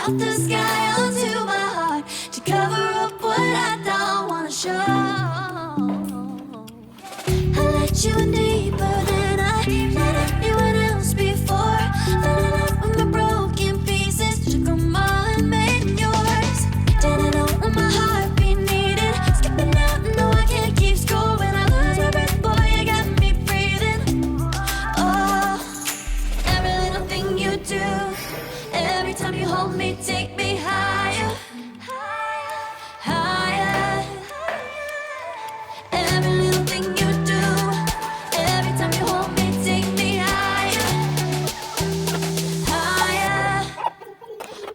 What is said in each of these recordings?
out the sky onto my heart to cover up what I don't wanna show. I let you in deeper than I let anyone else before. Fell in love with my broken pieces, took them all and made them yours. Didn't know what my heartbeat needed, skipping out, no I can't keep score. When I lose my breath, boy, you got me breathing. Oh, every little thing you do, every time you hold me, take me higher, higher. Every little thing you do, every time you hold me, take me higher, higher.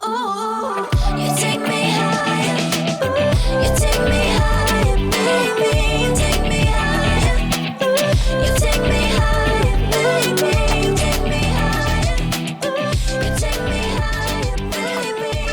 Ooh, you take me higher. Ooh, you take me higher, baby. You take me higher. Ooh, you take me higher, baby. You take me higher. Ooh, you take me higher, baby.